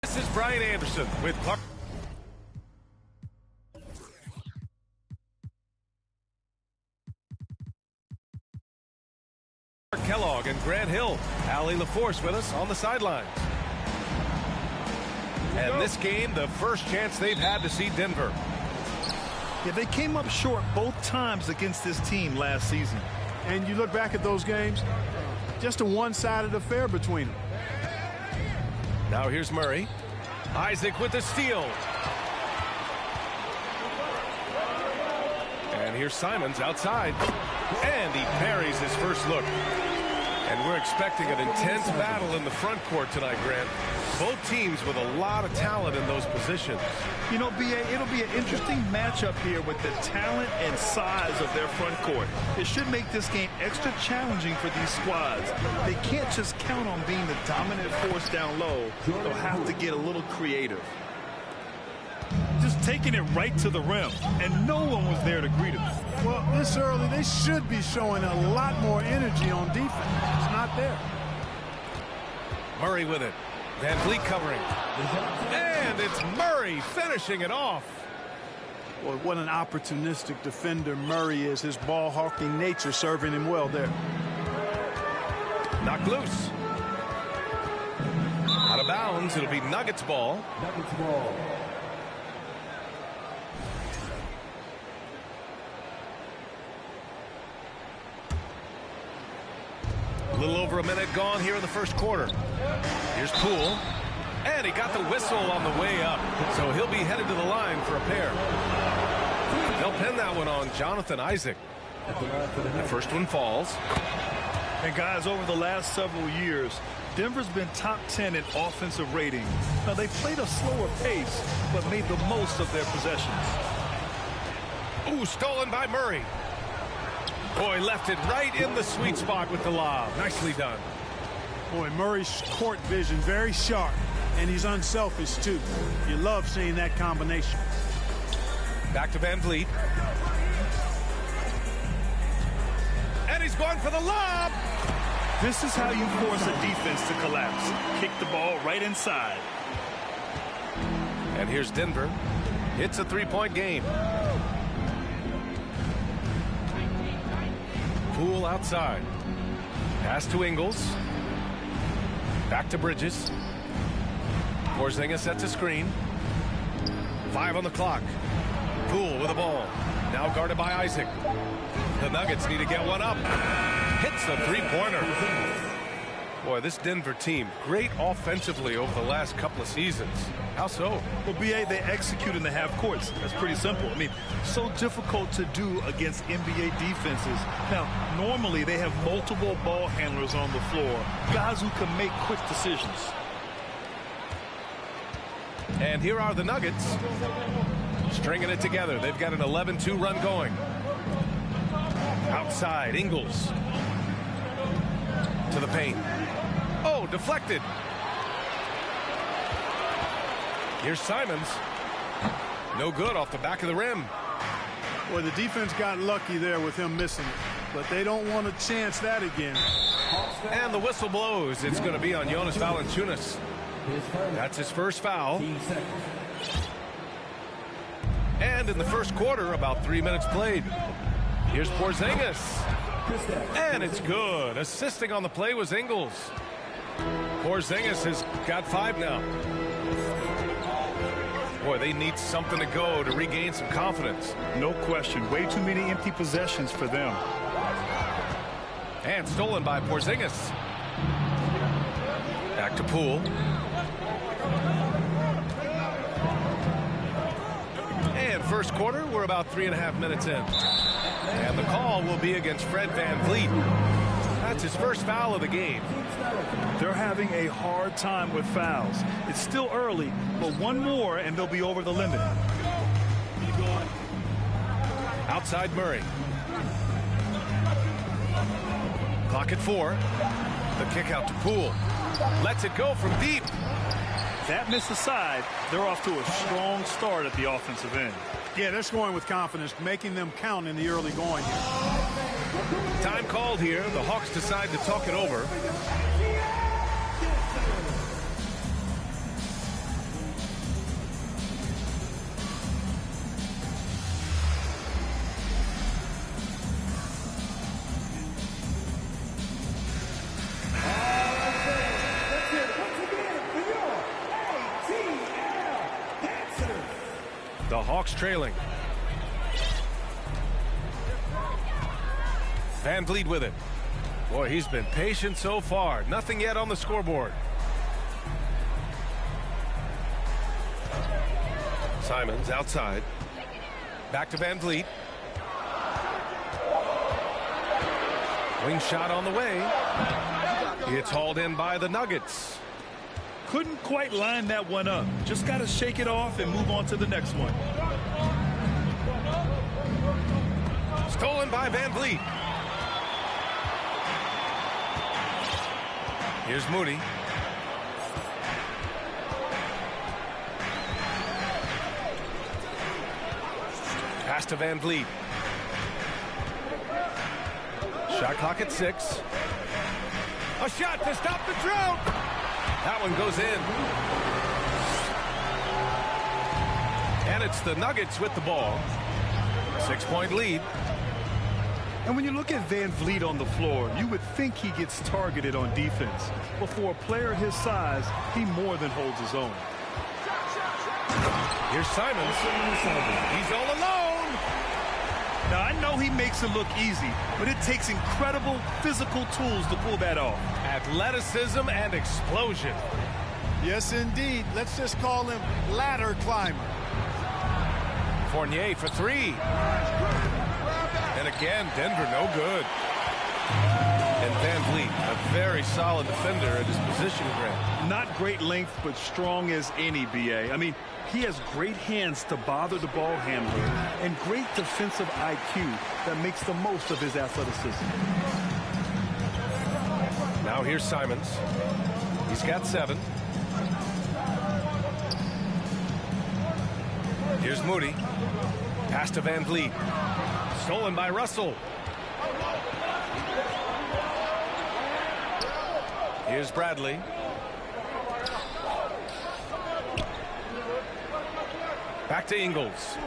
This is Brian Anderson with Clark. Kellogg and Grant Hill. Allie LaForce with us on the sidelines. And this game, the first chance they've had to see Denver. Yeah, they came up short both times against this team last season. And you look back at those games, just a one-sided affair between them. Now here's Murray. Isaac with the steal. And here's Simons outside. And he parries his first look. And we're expecting an intense battle in the front court tonight, Grant. Both teams with a lot of talent in those positions. You know, B.A., it'll be an interesting matchup here with the talent and size of their front court. It should make this game extra challenging for these squads. They can't just count on being the dominant force down low. They'll have to get a little creative. Just taking it right to the rim, and no one was there to greet him. Well, this early, they should be showing a lot more energy on defense. It's not there. Murray with it. Van Vliet covering. And it's Murray finishing it off. Boy, what an opportunistic defender Murray is. His ball-hawking nature serving him well there. Knocked loose. Out of bounds. It'll be Nuggets ball. Nuggets ball. A little over a minute gone here in the first quarter. Here's Poole. And he got the whistle on the way up. So he'll be headed to the line for a pair. They'll pin that one on Jonathan Isaac. The first one falls. And guys, over the last several years, Denver's been top 10 in offensive rating. Now, they played a slower pace, but made the most of their possessions. Ooh, stolen by Murray. Boy, left it right in the sweet spot with the lob. Nicely done. Boy, Murray's court vision very sharp, and he's unselfish, too. You love seeing that combination. Back to Van Vliet. And he's going for the lob. This is how you force a defense to collapse. Kick the ball right inside. And here's Denver. It's a three-point game. Poole outside. Pass to Ingles. Back to Bridges. Porzingis sets a screen. 5 on the clock. Poole with the ball. Now guarded by Isaac. The Nuggets need to get one up. Hits a three-pointer. Boy, this Denver team, great offensively over the last couple of seasons. How so? Well, B.A., they execute in the half courts. That's pretty simple. I mean, so difficult to do against NBA defenses. Now, normally they have multiple ball handlers on the floor, guys who can make quick decisions. And here are the Nuggets stringing it together. They've got an 11-2 run going. Outside, Ingles. To the paint. Oh, deflected. Here's Simons. No good off the back of the rim. Boy, the defense got lucky there with him missing it, but they don't want to chance that again. And the whistle blows. It's going to be on Jonas Valanciunas. That's his first foul. And in the first quarter, about 3 minutes played. Here's Porzingis. And it's good. Assisting on the play was Ingles. Porzingis has got 5 now. Boy, they need something to go to regain some confidence. No question. Way too many empty possessions for them. And stolen by Porzingis. Back to Poole. And first quarter, we're about 3.5 minutes in. And the call will be against Fred VanVleet. That's his first foul of the game. They're having a hard time with fouls. It's still early, but one more and they'll be over the limit. Outside Murray. Clock at 4. The kick out to Poole. Lets it go from deep. That missed aside. They're off to a strong start at the offensive end. Yeah, they're scoring with confidence, making them count in the early going. Time called here. The Hawks decide to talk it over. The Hawks trailing. VanVleet with it. Boy, he's been patient so far. Nothing yet on the scoreboard. Simons outside. Back to VanVleet. Wing shot on the way. It's hauled in by the Nuggets. Couldn't quite line that one up. Just got to shake it off and move on to the next one. Stolen by VanVleet. Here's Moody. Pass to VanVleet. Shot clock at 6. A shot to stop the drought. That one goes in. And it's the Nuggets with the ball. 6-point lead. And when you look at VanVleet on the floor, you would think he gets targeted on defense. But for a player his size, he more than holds his own. Here's Simons. He's all alone. Now, I know he makes it look easy, but it takes incredible physical tools to pull that off. Athleticism and explosion. Yes, indeed. Let's just call him ladder climber. Fournier for 3. And again, Denver no good. And VanVleet, a very solid defender at his position group. Not great length, but strong as any, BA. I mean, he has great hands to bother the ball handler and great defensive IQ that makes the most of his athleticism. Now here's Simons. He's got 7. Here's Moody. Pass to VanVleet. Stolen by Russell. Here's Bradley. Back to Ingles.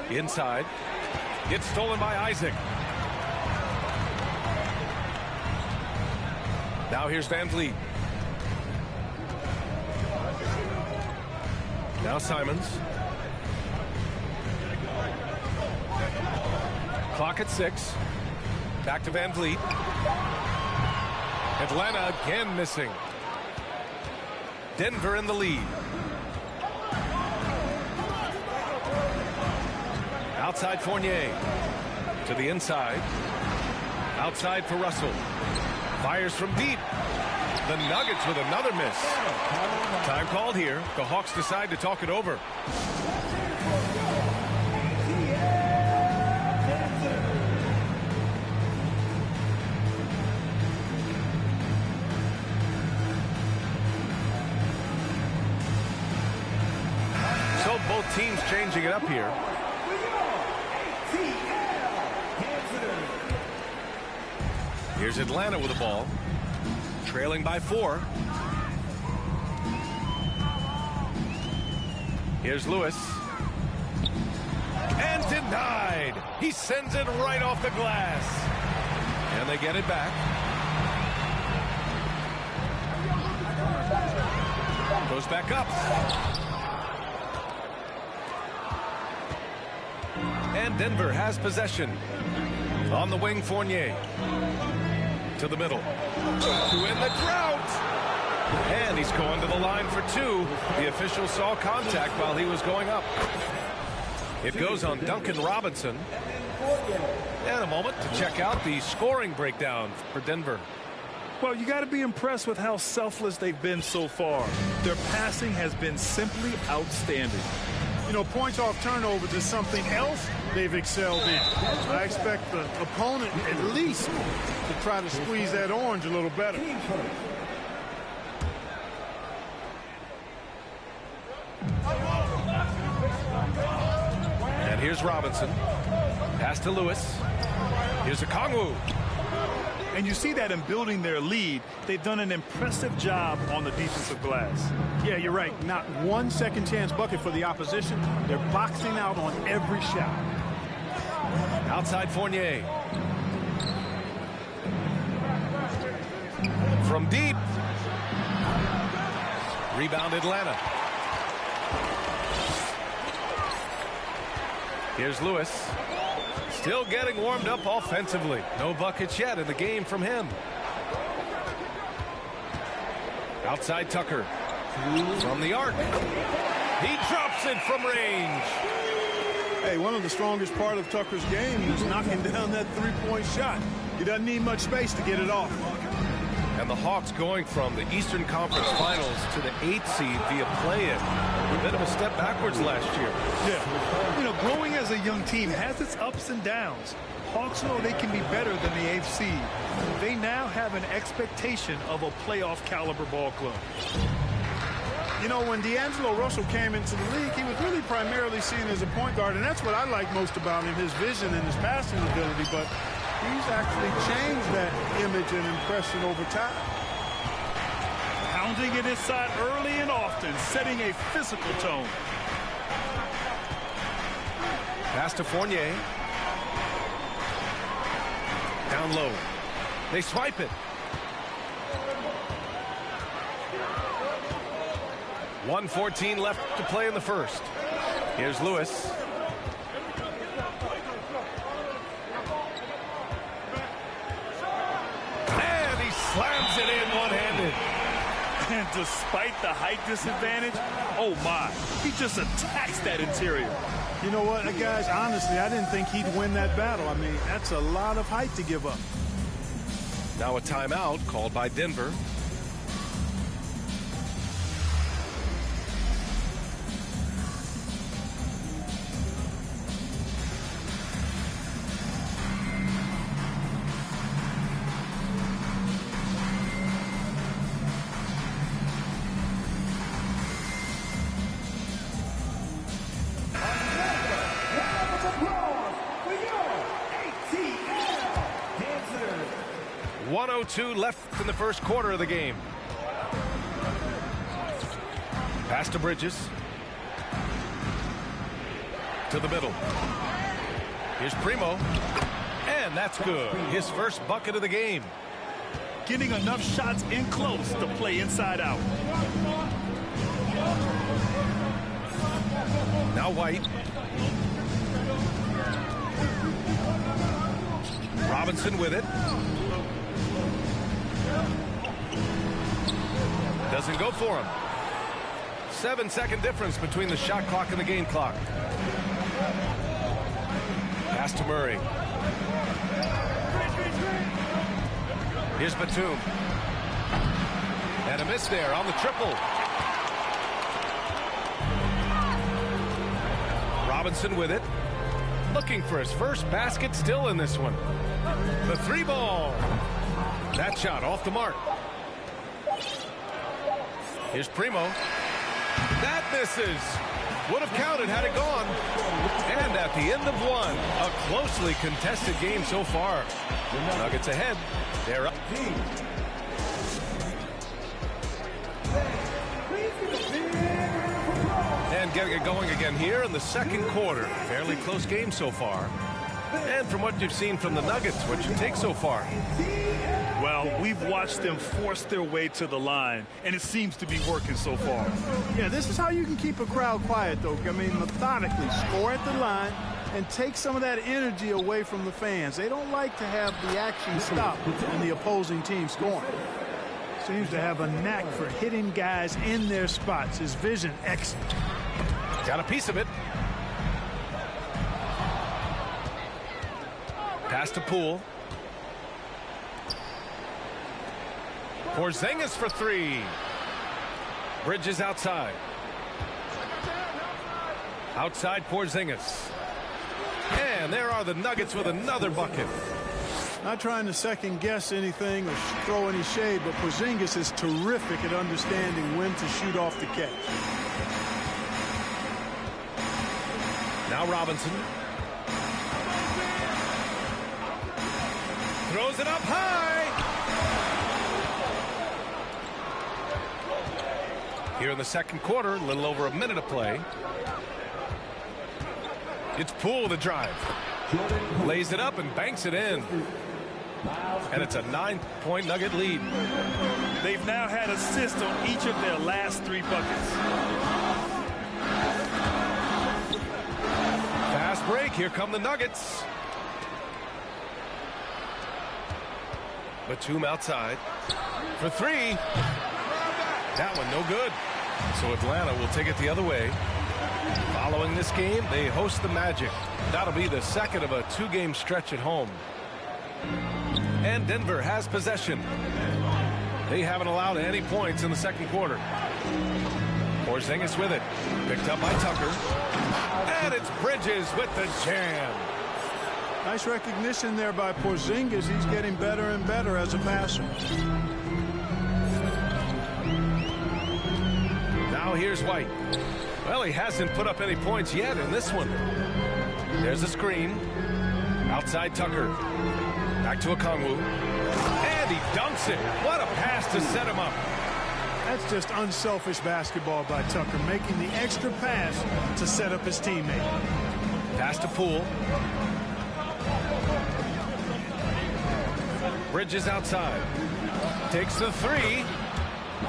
Inside. It's stolen by Isaac. Now here's VanVleet. Now Simons. Clock at 6. Back to VanVleet. Atlanta again missing. Denver in the lead. Outside Fournier. To the inside. Outside for Russell. Fires from deep. The Nuggets with another miss. Time called here. The Hawks decide to talk it over. So both teams changing it up here. Here's Atlanta with the ball. Trailing by 4. Here's Lewis. And denied. He sends it right off the glass. And they get it back. Goes back up. And Denver has possession. On the wing, Fournier. To the middle. To win the drought. And he's going to the line for two. The official saw contact while he was going up. It goes on Duncan Robinson. And a moment to check out the scoring breakdown for Denver. Well, you got to be impressed with how selfless they've been so far. Their passing has been simply outstanding. You know, points off turnovers is something else they've excelled in. I expect the opponent at least to try to squeeze that orange a little better. And here's Robinson. Pass to Lewis. Here's Okongwu. And you see that in building their lead, they've done an impressive job on the defensive glass. Yeah, you're right. Not one second chance bucket for the opposition. They're boxing out on every shot. Outside Fournier. From deep. Rebound Atlanta. Here's Lewis. Still getting warmed up offensively. No buckets yet in the game from him. Outside Tucker. From the arc. He drops it from range. Hey, one of the strongest part of Tucker's game is knocking down that three-point shot. He doesn't need much space to get it off. And the Hawks going from the Eastern Conference Finals to the 8th seed via play-in. A bit of a step backwards last year. Yeah. You know, growing as a young team has its ups and downs. Hawks know they can be better than the 8th seed. They now have an expectation of a playoff caliber ball club. You know, when D'Angelo Russell came into the league, he was really primarily seen as a point guard, and that's what I like most about him, his vision and his passing ability. But he's actually changed that image and impression over time. Pounding it inside early and often, setting a physical tone. Pass to Fournier. Down low. They swipe it. 1:14 left to play in the first. Here's Lewis. And he slams it in one-handed. And despite the height disadvantage, oh my, he just attacks that interior. You know what, guys, honestly, I didn't think he'd win that battle. I mean, that's a lot of height to give up. Now a timeout called by Denver. .02 left in the first quarter of the game. Pass to Bridges. To the middle. Here's Primo. And that's good. His first bucket of the game. Getting enough shots in close to play inside out. Now White. Robinson with it. Doesn't go for him. 7-second difference between the shot clock and the game clock. Pass to Murray. Here's Batum. And a miss there on the triple. Robinson with it. Looking for his first basket still in this one. The three ball. That shot off the mark. Here's Primo. That misses. Would have counted had it gone. And at the end of one, a closely contested game so far. The Nuggets ahead. They're up. And getting it going again here in the second quarter. Fairly close game so far. And from what you've seen from the Nuggets, what you take so far? Well, we've watched them force their way to the line, and it seems to be working so far. Yeah, this is how you can keep a crowd quiet, though. I mean, methodically score at the line and take some of that energy away from the fans. They don't like to have the action stop when the opposing team scoring. Seems to have a knack for hitting guys in their spots. His vision, excellent. Got a piece of it. Pass to Poole. Porzingis for three. Bridges outside. Outside Porzingis. And there are the Nuggets with another bucket. Not trying to second guess anything or throw any shade, but Porzingis is terrific at understanding when to shoot off the catch. Now Robinson. Throws it up high. Here in the second quarter, a little over a minute of play. It's Poole the drive. Lays it up and banks it in. And it's a 9-point Nugget lead. They've now had assists on each of their last 3 buckets. Fast break. Here come the Nuggets. Batum outside for three. That one no good. So Atlanta will take it the other way. Following this game, they host the Magic. That'll be the second of a 2-game stretch at home. And Denver has possession. They haven't allowed any points in the second quarter. Porzingis with it. Picked up by Tucker. And it's Bridges with the jam. Nice recognition there by Porzingis. He's getting better and better as a passer. Now here's White. Well, he hasn't put up any points yet in this one. There's a screen. Outside Tucker. Back to Okongwu. And he dunks it. What a pass to set him up. That's just unselfish basketball by Tucker, making the extra pass to set up his teammate. Pass to Poole. Bridges outside. Takes the three.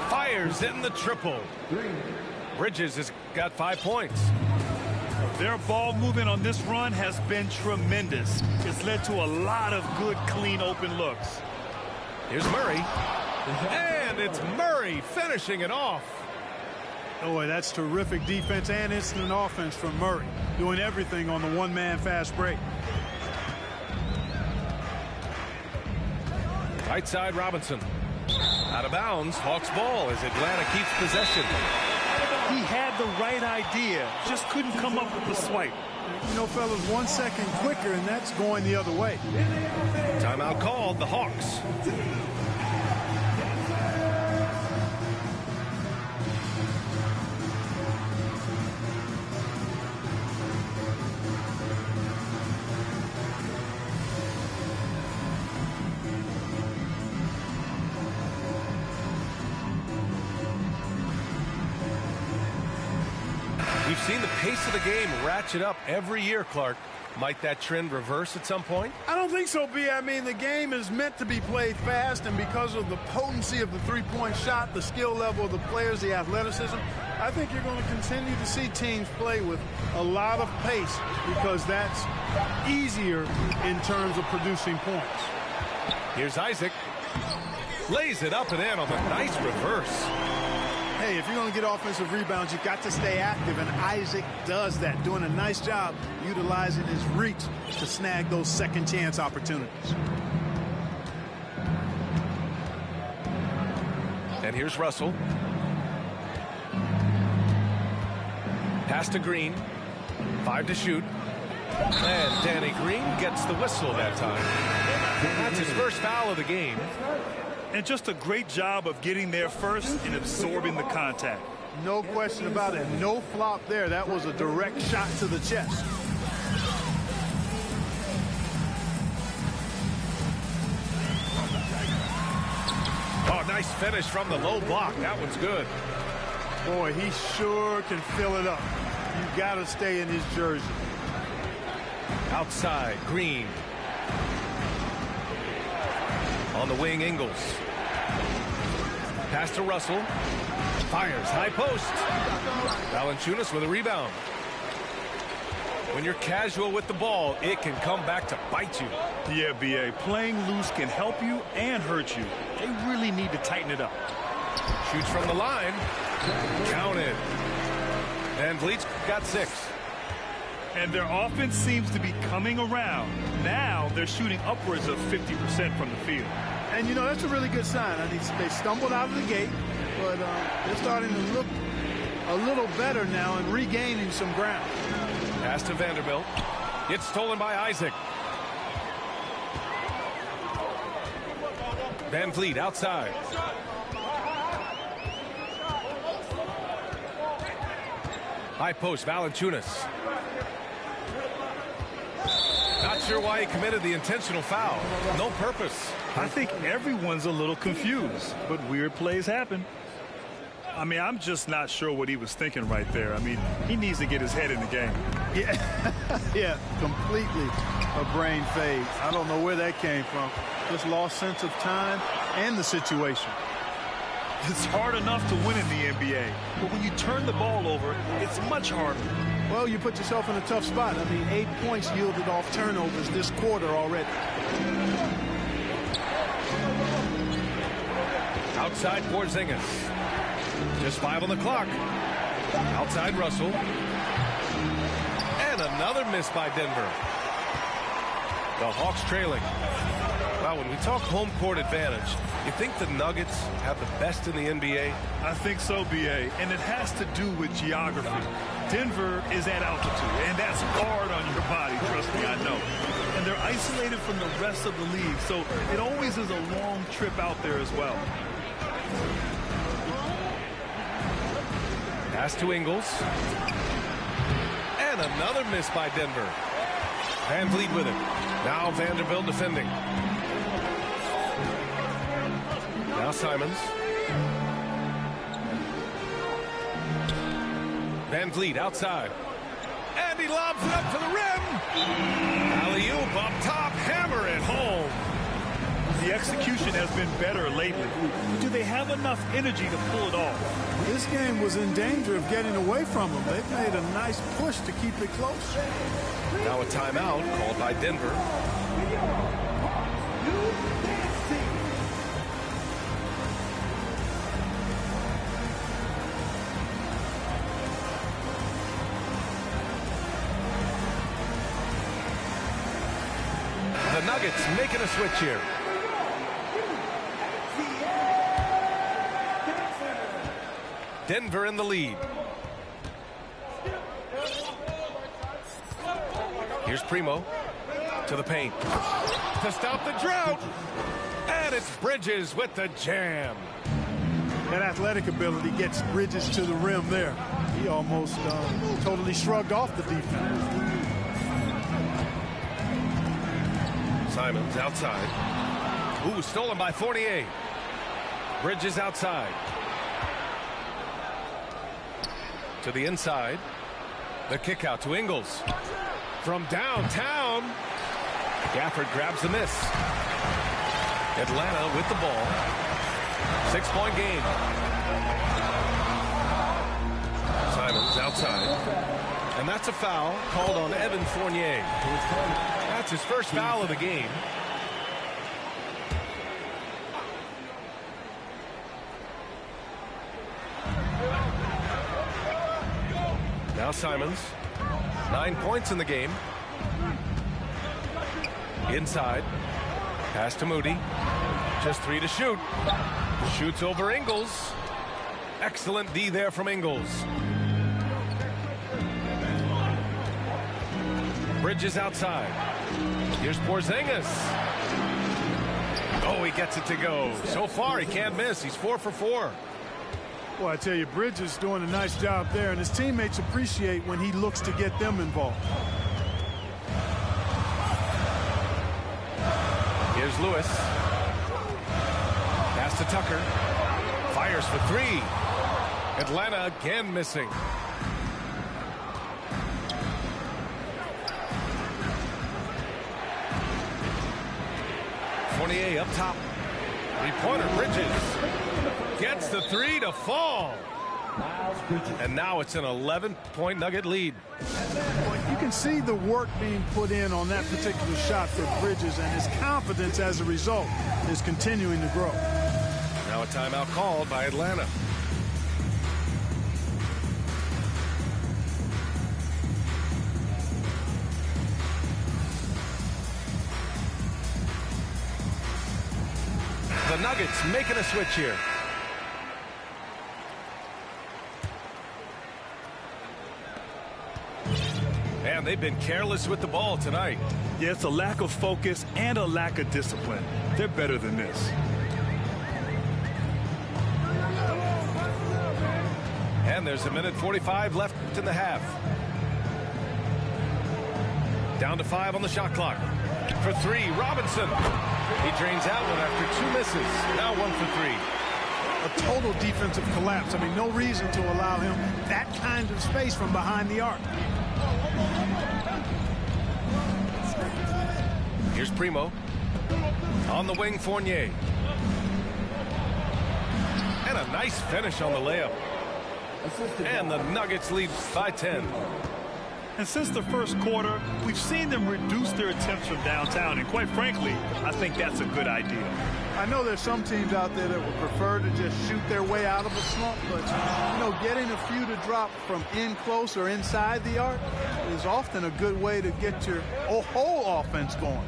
Fires in the triple. Bridges has got 5 points. Their ball movement on this run has been tremendous. It's led to a lot of good, clean, open looks. Here's Murray. And it's Murray finishing it off. Boy, that's terrific defense and instant offense from Murray. Doing everything on the one-man fast break. Right side Robinson. Out of bounds. Hawks ball as Atlanta keeps possession. He had the right idea, just couldn't come up with the swipe. You know, fellas, 1 second quicker, and that's going the other way. Timeout called, the Hawks. We've seen the pace of the game ratchet up every year, Clark. Might that trend reverse at some point? I don't think so, B. I mean, the game is meant to be played fast, and because of the potency of the three-point shot, the skill level of the players, the athleticism, I think you're going to continue to see teams play with a lot of pace because that's easier in terms of producing points. Here's Isaac. Lays it up and in on the nice reverse. Hey, if you're going to get offensive rebounds, you've got to stay active, and Isaac does that, doing a nice job utilizing his reach to snag those second chance opportunities. And here's Russell. Pass to Green. 5 to shoot. And Danny Green gets the whistle that time. That's his first foul of the game. And just a great job of getting there first and absorbing the contact. No question about it. No flop there. That was a direct shot to the chest. Oh, nice finish from the low block. That one's good. Boy, he sure can fill it up. You got to stay in his jersey. Outside, Green. On the wing, Ingles. Pass to Russell. Fires, high post. Valanciunas with a rebound. When you're casual with the ball, it can come back to bite you. Yeah, B.A. Playing loose can help you and hurt you. They really need to tighten it up. Shoots from the line. Counted. VanVleet's got 6. And their offense seems to be coming around. Now they're shooting upwards of 50% from the field. And, you know, that's a really good sign. I mean, they stumbled out of the gate, but they're starting to look a little better now and regaining some ground. Pass to Vanderbilt. It's stolen by Isaac. VanVleet outside. High post, Valanciunas. Not sure why he committed the intentional foul. No purpose. I think everyone's a little confused, but weird plays happen. I mean, I'm just not sure what he was thinking right there. I mean, he needs to get his head in the game. Yeah, yeah, completely a brain fade. I don't know where that came from. Just lost sense of time and the situation. It's hard enough to win in the NBA, but when you turn the ball over, it's much harder. Well, you put yourself in a tough spot. I mean, 8 points yielded off turnovers this quarter already. Outside Porzingis. Just 5 on the clock. Outside Russell. And another miss by Denver. The Hawks trailing. Wow, when we talk home court advantage, you think the Nuggets have the best in the NBA? I think so, B.A., and it has to do with geography. Denver is at altitude, and that's hard on your body, trust me, I know. And they're isolated from the rest of the league, so it always is a long trip out there as well. Pass to Ingles. And another miss by Denver. VanVleet with it. Now Vanderbilt defending. Now Simons. VanVleet outside. And he lobs it up to the rim. Alley-oop up top. Hammer it home. The execution has been better lately. Do they have enough energy to pull it off? This game was in danger of getting away from them. They've made a nice push to keep it close. Now a timeout called by Denver. The Nuggets making a switch here. Denver in the lead. Here's Primo to the paint to stop the drought. And it's Bridges with the jam. That athletic ability gets Bridges to the rim there. He almost totally shrugged off the defense. Simons outside. Ooh, stolen by Fournier. Bridges outside. To the inside. The kick out to Ingles. From downtown. Gafford grabs the miss. Atlanta with the ball. 6-point game. Simons outside. And that's a foul called on Evan Fournier. That's his first foul of the game. Now Simons. 9 points in the game. Inside. Pass to Moody. Just 3 to shoot. Shoots over Ingles. Excellent D there from Ingles. Bridges outside. Here's Porzingis. Oh, he gets it to go. So far, he can't miss. He's 4 for 4. Well, I tell you, Bridges doing a nice job there, and his teammates appreciate when he looks to get them involved. Here's Lewis. Pass to Tucker. Fires for 3. Atlanta again missing. Fournier up top. Three-pointer, Bridges gets the three to fall. And now it's an 11-point Nugget lead. You can see the work being put in on that particular shot for Bridges, and his confidence as a result is continuing to grow. Now a timeout called by Atlanta. The Nuggets making a switch here. And they've been careless with the ball tonight. Yeah, it's a lack of focus and a lack of discipline. They're better than this. And there's a minute 45 left in the half. Down to 5 on the shot clock. For 3, Robinson. He drains out one after 2 misses. Now 1 for 3. A total defensive collapse. I mean, no reason to allow him that kind of space from behind the arc. Here's Primo. On the wing, Fournier. And a nice finish on the layup. And the Nuggets lead by 10. And since the first quarter, we've seen them reduce their attempts from downtown. And quite frankly, I think that's a good idea. I know there's some teams out there that would prefer to just shoot their way out of a slump, but, you know, getting a few to drop from in close or inside the arc is often a good way to get your whole offense going.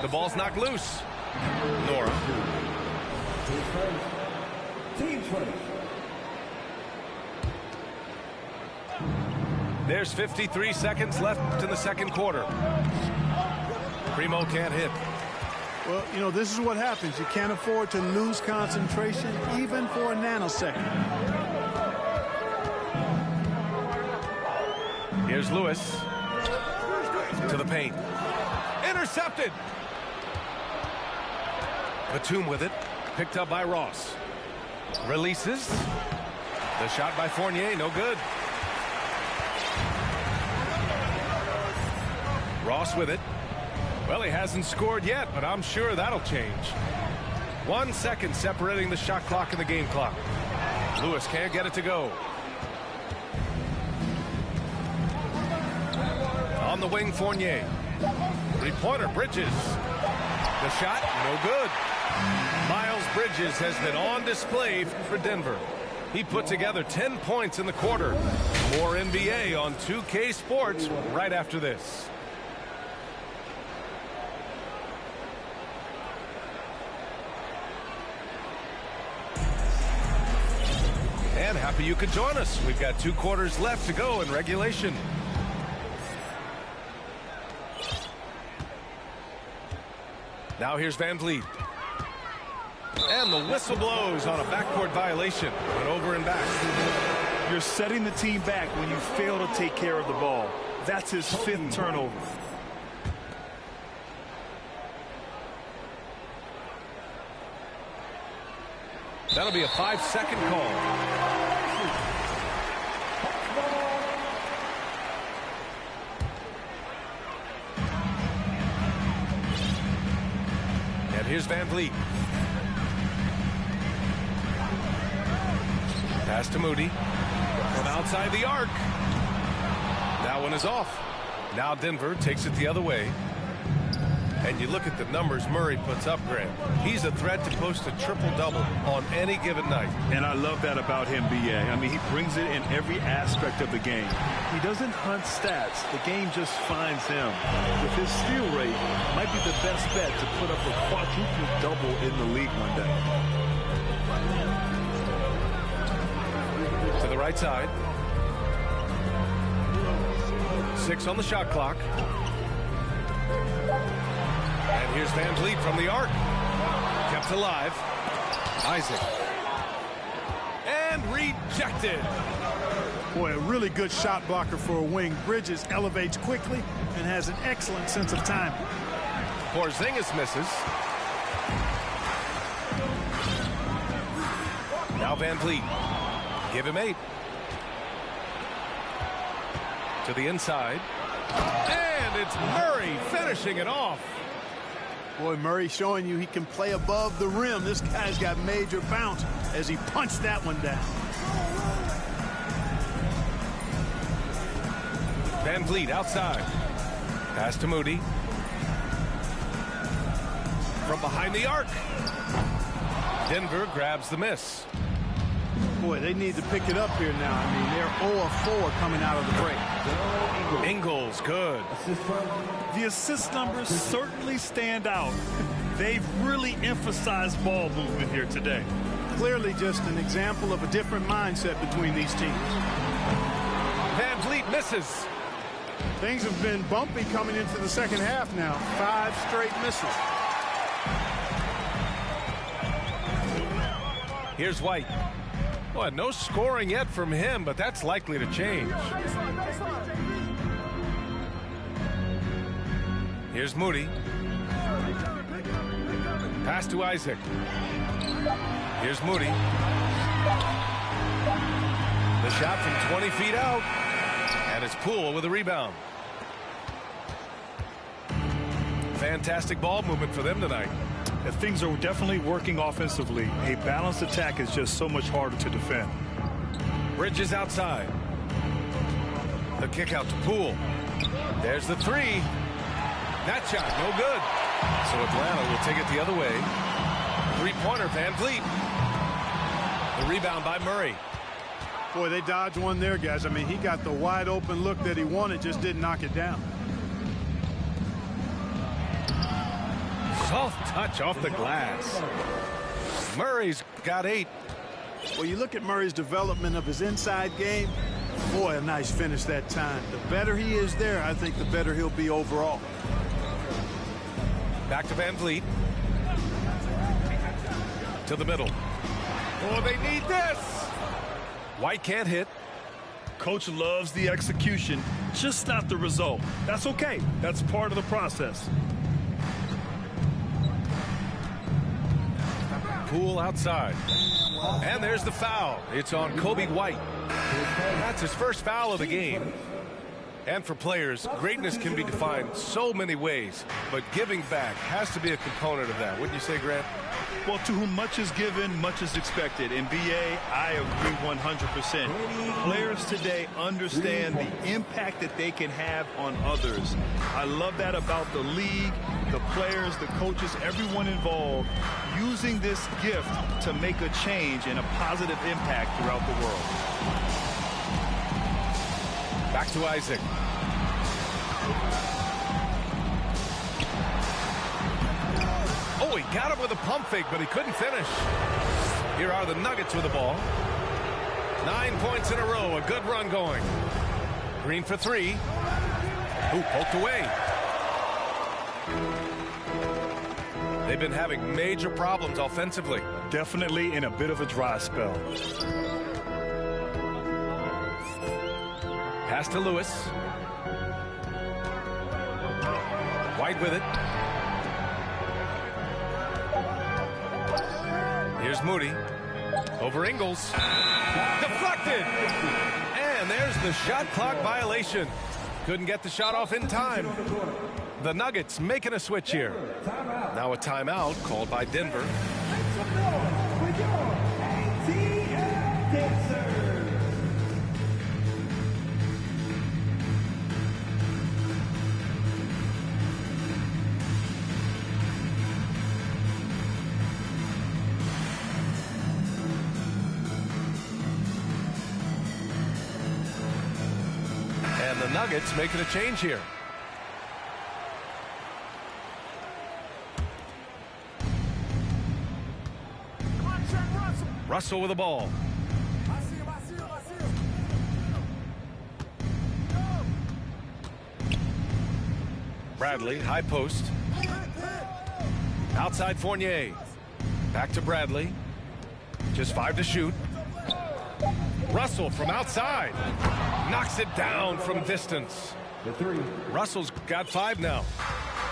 The ball's knocked loose. Nora. Team first. There's 53 seconds left in the second quarter. Primo can't hit. Well, you know, this is what happens. You can't afford to lose concentration even for a nanosecond. Here's Lewis. To the paint. Intercepted. Batum with it. Picked up by Ross. Releases. The shot by Fournier, no good. Ross with it. Well, he hasn't scored yet, but I'm sure that'll change. 1 second separating the shot clock and the game clock. Lewis can't get it to go. On the wing, Fournier. Three-pointer, Bridges. The shot, no good. Miles Bridges has been on display for Denver. He put together 10 points in the quarter. More NBA on 2K Sports right after this. And happy you could join us. We've got 2 quarters left to go in regulation. Now here's Van Vliet. And the whistle blows on a backcourt violation. Went over and back. You're setting the team back when you fail to take care of the ball. That's his 5th turnover. That'll be a 5-second call. And here's Van Vliet. Pass to Moody. From outside the arc. That one is off. Now Denver takes it the other way. And you look at the numbers Murray puts up, Grant. He's a threat to post a triple-double on any given night. And I love that about him, B.A. I mean, he brings it in every aspect of the game. He doesn't hunt stats. The game just finds him. With his steal rate, might be the best bet to put up a quadruple-double in the league one day. To the right side. 6 on the shot clock. And here's Van Vliet from the arc. Kept alive. Isaac. And rejected. Boy, a really good shot blocker for a wing. Bridges elevates quickly and has an excellent sense of timing. Porzingis misses. Now Van Vliet. Give him 8. To the inside. And it's Murray finishing it off. Boy, Murray showing you he can play above the rim. This guy's got major bounce as he punched that one down. Van Vliet outside. Pass to Moody. From behind the arc. Denver grabs the miss. Boy, they need to pick it up here now. I mean, they're 0 of 4 coming out of the break. Ingles, good. The assist numbers certainly stand out. They've really emphasized ball movement here today. Clearly just an example of a different mindset between these teams. Van Vliet misses. Things have been bumpy coming into the second half now. 5 straight misses. Here's White. Boy, no scoring yet from him, but that's likely to change. Here's Moody. Pass to Isaac. Here's Moody. The shot from 20 feet out. And it's Poole with a rebound. Fantastic ball movement for them tonight. Things are definitely working offensively. A balanced attack is just so much harder to defend. Bridges outside. The kick out to Poole. There's the three. That shot, no good. So Atlanta will take it the other way. Three-pointer, Van Vliet. The rebound by Murray. Boy, they dodged one there, guys. I mean, he got the wide open look that he wanted, just didn't knock it down. Soft touch off the glass. Murray's got 8. Well, you look at Murray's development of his inside game. Boy, a nice finish that time. The better he is there, I think the better he'll be overall. Back to Van Vliet. To the middle. Oh, they need this. White can't hit. Coach loves the execution, just not the result. That's okay. That's part of the process. Poole outside. And there's the foul. It's on Kobe White. That's his first foul of the game. And for players, greatness can be defined so many ways, but giving back has to be a component of that. Wouldn't you say, Grant? Well, to whom much is given, much is expected. In BA, I agree 100%. Players today understand the impact that they can have on others. I love that about the league, the players, the coaches, everyone involved, using this gift to make a change and a positive impact throughout the world. Back to Isaac. Oh, he got him with a pump fake, but he couldn't finish. Here are the Nuggets with the ball. 9 points in a row, a good run going. Green for 3. Ooh, poked away. They've been having major problems offensively. Definitely in a bit of a dry spell. Pass to Lewis. White with it. Here's Moody. Over Ingles. Deflected. And there's the shot clock violation. Couldn't get the shot off in time. The Nuggets making a switch here. Now a timeout called by Denver. And the Nuggets making a change here. Russell with the ball. Bradley, high post. Outside Fournier. Back to Bradley. Just 5 to shoot. Russell from outside. Knocks it down from distance. Russell's got 5 now.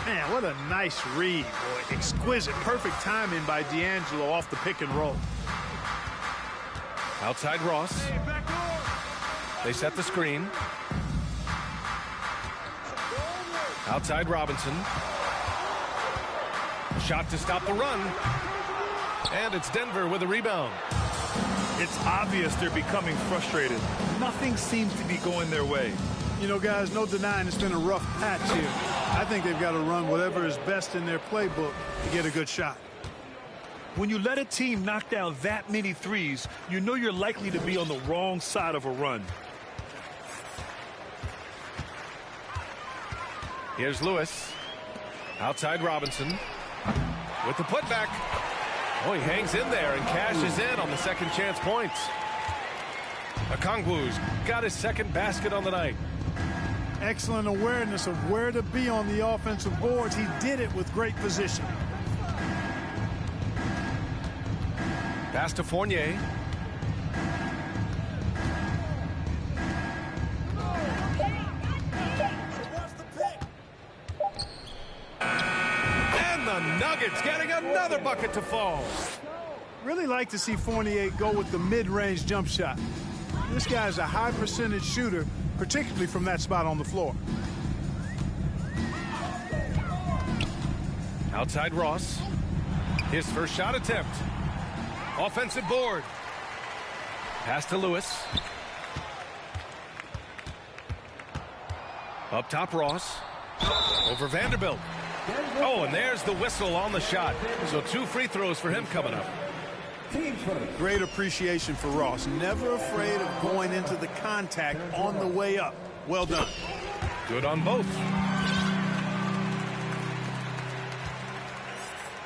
Man, what a nice read, boy. Exquisite, perfect timing by D'Angelo off the pick and roll. Outside Ross. They set the screen. Outside Robinson. Shot to stop the run. And it's Denver with a rebound. It's obvious they're becoming frustrated. Nothing seems to be going their way. You know, guys, no denying it's been a rough patch here. I think they've got to run whatever is best in their playbook to get a good shot. When you let a team knock down that many threes, you know you're likely to be on the wrong side of a run. Here's Lewis. Outside Robinson. With the putback. Oh, he hangs in there and cashes in on the second chance points. Okongwu's got his second basket on the night. Excellent awareness of where to be on the offensive boards. He did it with great position. Pass to Fournier. And the Nuggets getting another bucket to fall. Really like to see Fournier go with the mid-range jump shot. This guy's a high percentage shooter, particularly from that spot on the floor. Outside Ross. His first shot attempt. Offensive board. Pass to Lewis. Up top Ross. Over Vanderbilt. Oh, and there's the whistle on the shot. So 2 free throws for him coming up. Great appreciation for Ross. Never afraid of going into the contact on the way up. Well done. Good on both.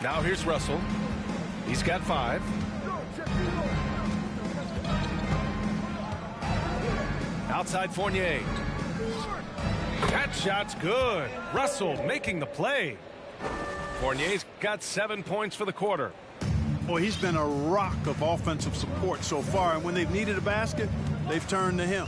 Now here's Russell. He's got 5. Outside Fournier. That shot's good. Russell making the play. Fournier's got 7 points for the quarter. Boy, he's been a rock of offensive support so far, and when they've needed a basket, they've turned to him.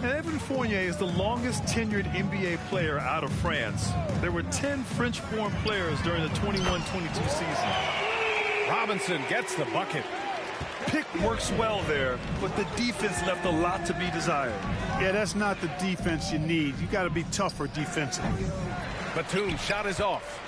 And Evan Fournier is the longest tenured NBA player out of France. There were 10 French-born players during the 21-22 season. Robinson gets the bucket. Pick works well there, but the defense left a lot to be desired. Yeah, that's not the defense you need. You got to be tougher defensively. Batum's shot is off.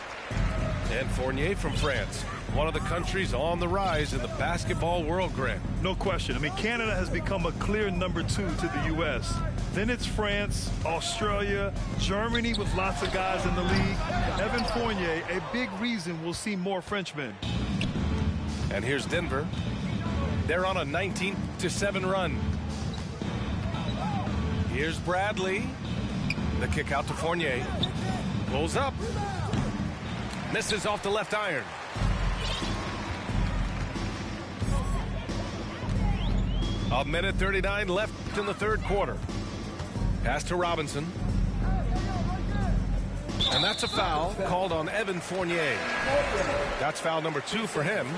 And Fournier from France, one of the countries on the rise in the basketball world, Grant. No question. I mean, Canada has become a clear number 2 to the U.S. Then it's France, Australia, Germany with lots of guys in the league. Evan Fournier, a big reason we'll see more Frenchmen. And here's Denver. They're on a 19-7 run. Here's Bradley. The kick out to Fournier. Pulls up. Misses off the left iron. A minute 39 left in the third quarter. Pass to Robinson. And that's a foul called on Evan Fournier. That's foul number 2 for him.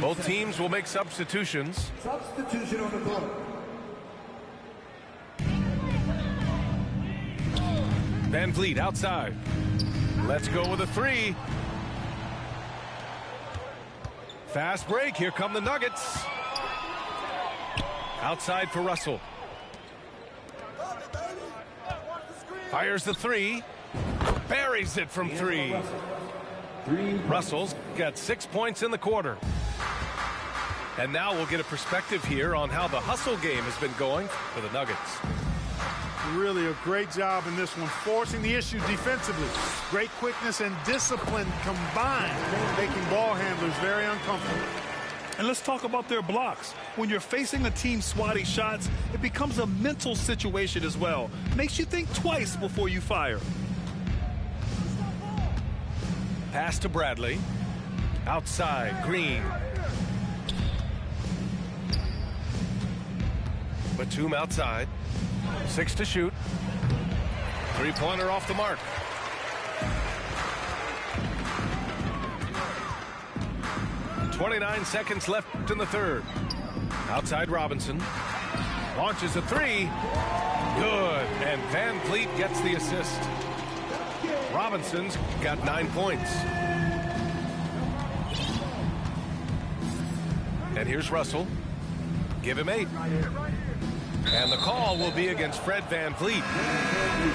Both teams will make substitutions. Substitution on the court. Van Vliet outside. Let's go with a 3. Fast break. Here come the Nuggets. Outside for Russell. Fires the 3. Buries it from 3. Russell's got 6 points in the quarter. And now we'll get a perspective here on how the hustle game has been going for the Nuggets. Really a great job in this one, forcing the issue defensively. Great quickness and discipline combined, making ball handlers very uncomfortable. And let's talk about their blocks. When you're facing a team swatting shots, it becomes a mental situation as well. Makes you think twice before you fire. Pass to Bradley. Outside, Green. Batum outside. 6 to shoot. 3-pointer off the mark. .29 seconds left in the third. Outside Robinson. Launches a 3. Good. And Van Vliet gets the assist. Robinson's got 9 points. And here's Russell. Give him 8. And the call will be against Fred Van Vliet.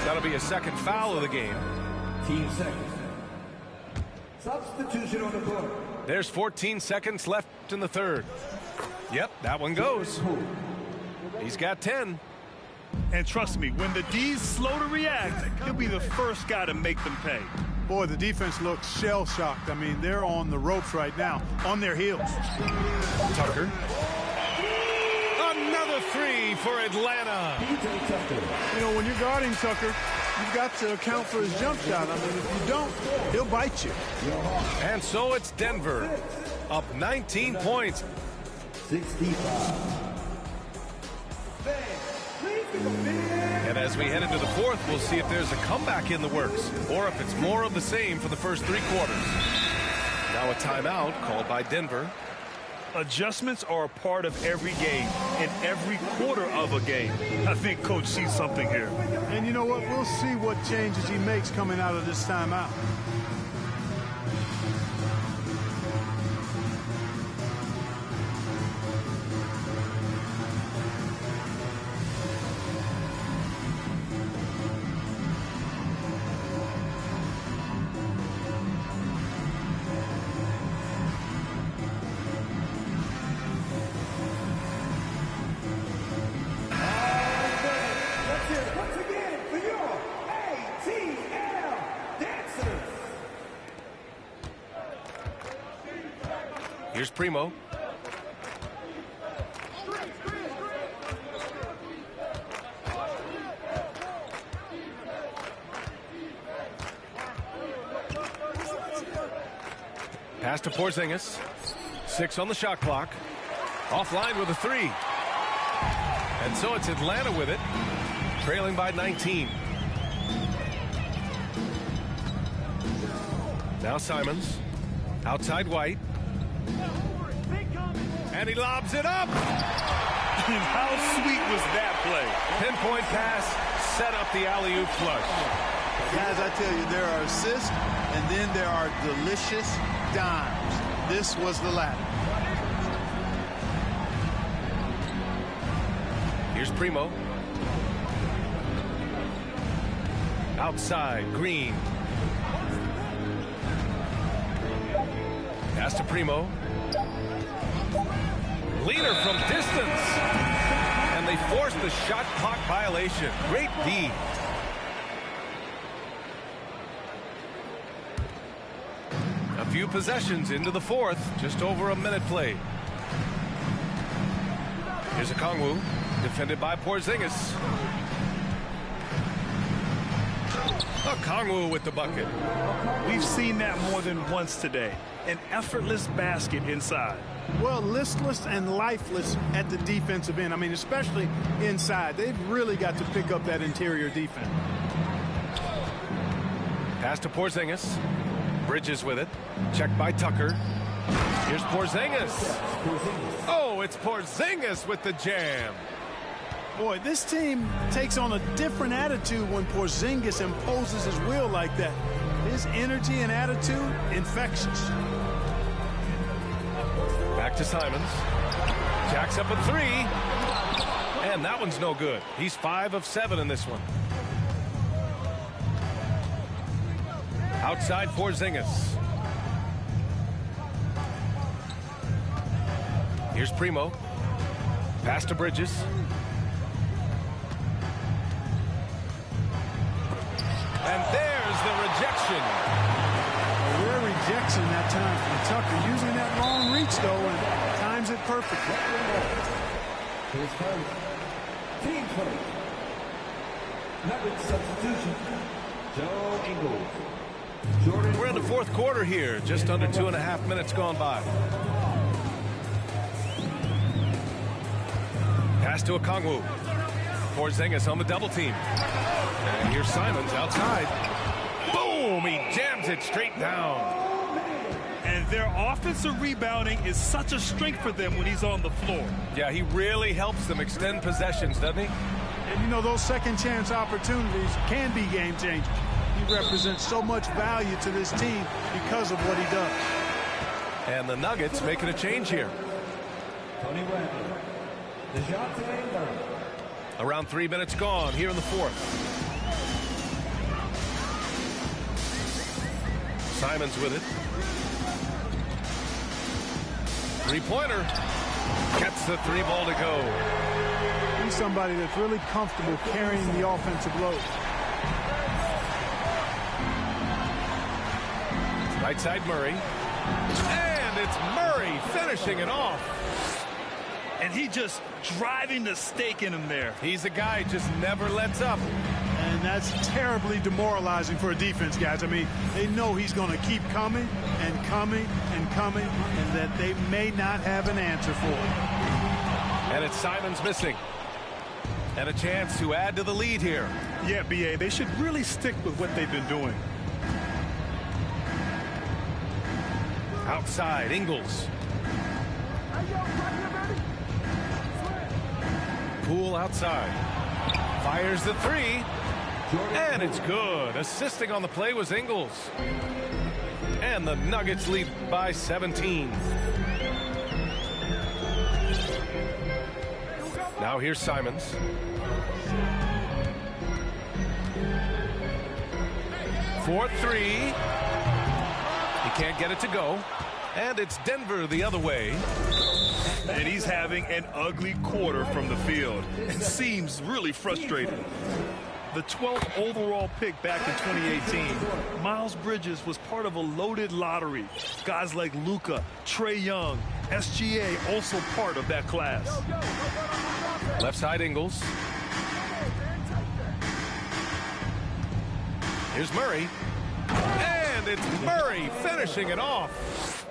That'll be a second foul of the game. Team seconds. Substitution on the court. There's 14 seconds left in the third. Yep, that one goes. He's got 10. And trust me, when the D's slow to react, he'll be the first guy to make them pay. Boy, the defense looks shell-shocked. I mean, they're on the ropes right now, on their heels. Tucker. Another three for Atlanta. You know, when you're guarding Tucker, you've got to account for his jump shot. I mean, if you don't, he'll bite you. And so it's Denver, up 19 points. 65. And as we head into the fourth, we'll see if there's a comeback in the works, or if it's more of the same for the first three quarters. Now a timeout called by Denver. Adjustments are a part of every game, and every quarter of a game. I think Coach sees something here. And you know what? We'll see what changes he makes coming out of this timeout. Here's Primo. Pass to Porzingis. 6 on the shot clock. Offline with a three. And so it's Atlanta with it, trailing by 19. Now Simons. Outside White. And he lobs it up. How sweet was that play? Pinpoint pass, set up the alley-oop flush. Guys, I tell you, there are assists, and then there are delicious dimes. This was the latter. Here's Primo. Outside, Green. Pass to Primo. Leader from distance. And they force the shot clock violation. Great D. A few possessions into the fourth. Just over a minute played. Here's a Kongwu. Defended by Porzingis. Kongwu with the bucket. We've seen that more than once today. An effortless basket inside. Well, listless and lifeless at the defensive end. I mean, especially inside. They've really got to pick up that interior defense. Pass to Porzingis. Bridges with it. Checked by Tucker. Here's Porzingis. Oh, it's Porzingis with the jam. Boy, this team takes on a different attitude when Porzingis imposes his will like that. His energy and attitude, infectious. Back to Simons. Jacks up a three. And that one's no good. He's 5 of 7 in this one. Outside Porzingis. Here's Primo. Pass to Bridges. And there's the rejection. A rare rejection that time from Tucker, using that long reach, though, and times it perfectly. His first team first. Number substitution, Joe Ingles. We're in the fourth quarter here. Just under 2.5 minutes gone by. Pass to a Kongwu. Porzingis on the double team. And here's Simons outside. Boom! He jams it straight down. And their offensive rebounding is such a strength for them when he's on the floor. Yeah, he really helps them extend possessions, doesn't he? And you know, those second chance opportunities can be game changers. He represents so much value to this team because of what he does. And the Nuggets making a change here. Tony Bradley. DeJounte Murray. Around 3 minutes gone here in the fourth. Simons with it. Three-pointer. Gets the three ball to go. He's somebody that's really comfortable carrying the offensive load. Right side Murray. And it's Murray finishing it off. And he just driving the stake in him there. He's a guy who just never lets up. And that's terribly demoralizing for a defense, guys. I mean, they know he's going to keep coming and coming and coming, and that they may not have an answer for it. And it's Simons missing. And a chance to add to the lead here. Yeah, B.A., they should really stick with what they've been doing. Outside, Ingles. Poole outside. Fires the three. And it's good. Assisting on the play was Ingles. And the Nuggets lead by 17. Now here's Simons. For three. He can't get it to go. And it's Denver the other way. And he's having an ugly quarter from the field. And seems really frustrated. The 12th overall pick back in 2018, Miles Bridges was part of a loaded lottery. Guys like Luka, Trae Young, SGA also part of that class. Left side Ingles. Here's Murray. And it's Murray finishing it off.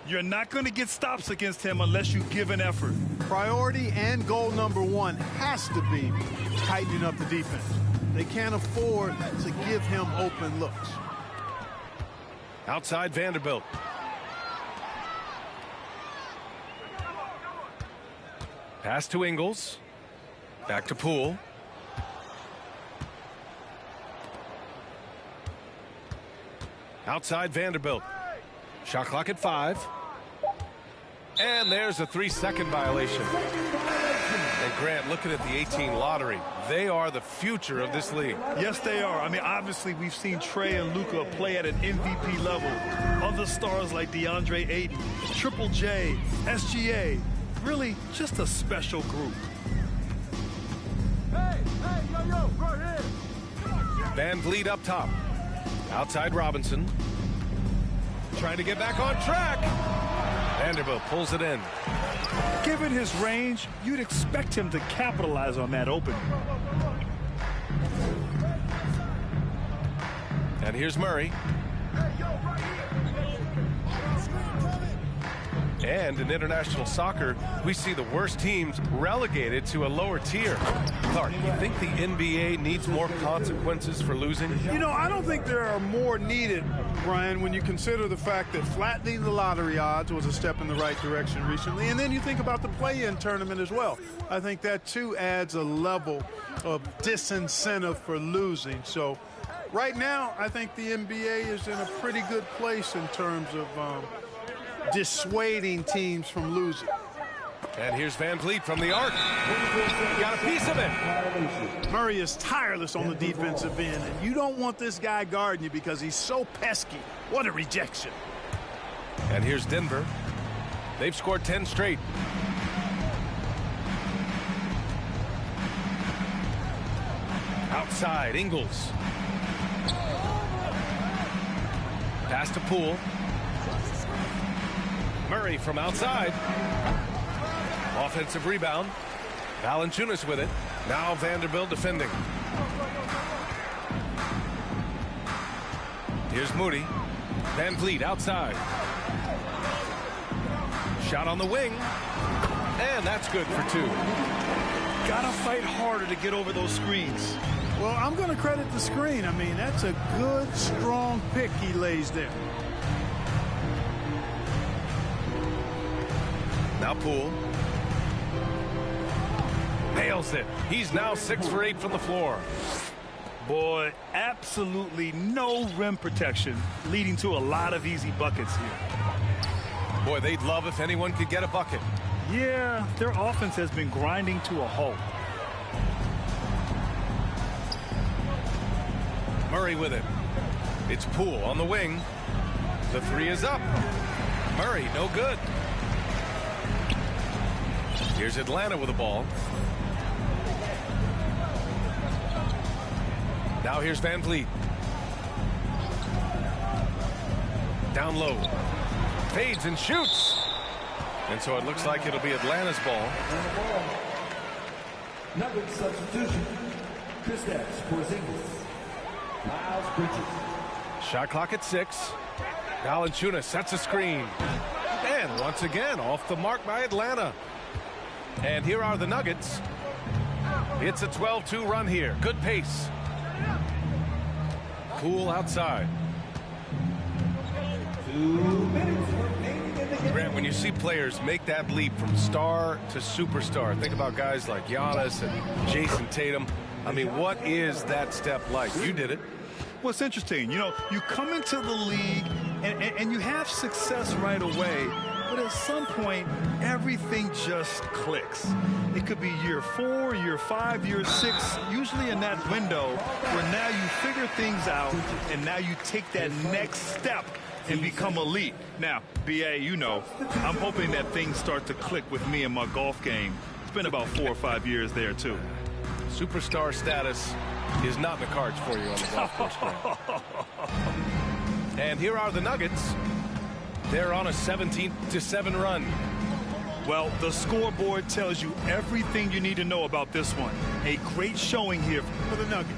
You're not going to get stops against him unless you give an effort. Priority and goal number one has to be tightening up the defense. They can't afford to give him open looks. Outside Vanderbilt. Pass to Ingles. Back to Poole. Outside Vanderbilt. Shot clock at 5. And there's a 3-second violation. And Grant, looking at the 18 lottery, they are the future of this league. Yes, they are. I mean, obviously, we've seen Trae and Luka play at an MVP level. Other stars like DeAndre Ayton, Triple J, SGA, really just a special group. Hey, yo, right here. Van Vliet up top. Outside Robinson. Trying to get back on track. Vanderbilt pulls it in. Given his range, you'd expect him to capitalize on that opening. And here's Murray. And in international soccer, we see the worst teams relegated to a lower tier. Clark, you think the NBA needs more consequences for losing? You know, I don't think there are more needed, Brian, when you consider the fact that flattening the lottery odds was a step in the right direction recently. And then you think about the play-in tournament as well. I think that, too, adds a level of disincentive for losing. So right now, I think the NBA is in a pretty good place in terms of dissuading teams from losing. And here's Van Vliet from the arc. Got a piece of it. Murray is tireless on the defensive end, and you don't want this guy guarding you because he's so pesky. What a rejection. And here's Denver. They've scored 10 straight. Outside, Ingles. Pass to Poole. Murray from outside. Offensive rebound. Valanciunas with it. Now Vanderbilt defending. Here's Moody. Van Vliet outside. Shot on the wing. And that's good for 2. Gotta fight harder to get over those screens. Well, I'm going to credit the screen. I mean, that's a good, strong pick he lays there. Now Poole. Nails it. He's now 6 for 8 from the floor. Boy, absolutely no rim protection, leading to a lot of easy buckets here. Boy, they'd love if anyone could get a bucket. Yeah, their offense has been grinding to a halt. Murray with it. It's Poole on the wing. The 3 is up. Murray, no good. Here's Atlanta with the ball. Now here's Van Vliet. Down low. Fades and shoots. And so it looks like it'll be Atlanta's ball. Nuggets substitution. Kristaps Porzingis. Miles Bridges. Shot clock at 6. Valanciunas sets a screen. And once again, off the mark by Atlanta. And here are the Nuggets. It's a 12-2 run here. Good pace. Cool outside. 2 minutes remaining in the game. Grant, when you see players make that leap from star to superstar, think about guys like Giannis and Jason Tatum. I mean, what is that step like? You did it. Well, it's interesting. You know, you come into the league and you have success right away, but at some point, everything just clicks. It could be year 4, year 5, year 6, usually in that window where now you figure things out and now you take that next step and become elite. Now, BA, you know, I'm hoping that things start to click with me in my golf game. It's been about 4 or 5 years there, too. Superstar status is not in the cards for you on the golf course, Grant. And here are the Nuggets. They're on a 17-7 run. Well, the scoreboard tells you everything you need to know about this one. A great showing here for the Nuggets.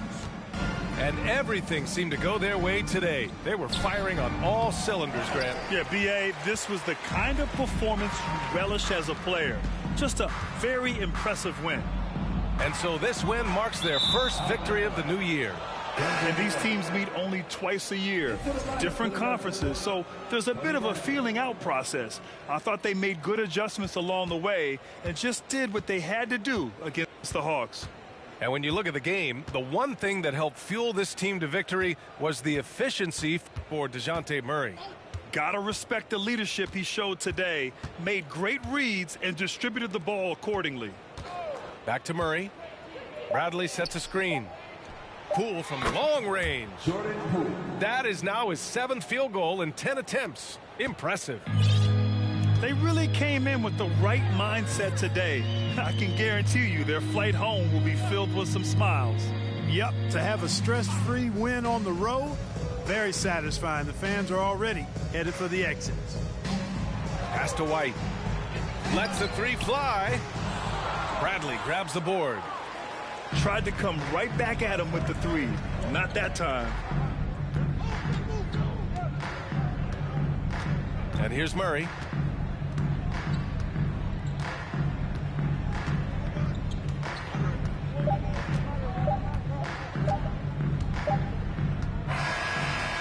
And everything seemed to go their way today. They were firing on all cylinders, Grant. Yeah, BA, this was the kind of performance you relish as a player. Just a very impressive win. And so this win marks their first victory of the new year. And these teams meet only twice a year, different conferences, so there's a bit of a feeling out process. I thought they made good adjustments along the way and just did what they had to do against the Hawks. And when you look at the game, the one thing that helped fuel this team to victory was the efficiency for DeJounte Murray. Gotta respect the leadership he showed today, made great reads and distributed the ball accordingly. Back to Murray. Bradley sets a screen. Poole from long range. Jordan Poole. That is now his 7th field goal in 10 attempts. Impressive. They really came in with the right mindset today. I can guarantee you their flight home will be filled with some smiles. Yep, to have a stress-free win on the road, very satisfying. The fans are already headed for the exits. Pass to White. Lets the 3 fly. Bradley grabs the board. Tried to come right back at him with the 3. Not that time. And here's Murray.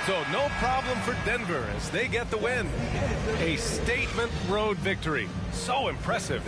So no problem for Denver as they get the win. A statement road victory. So impressive.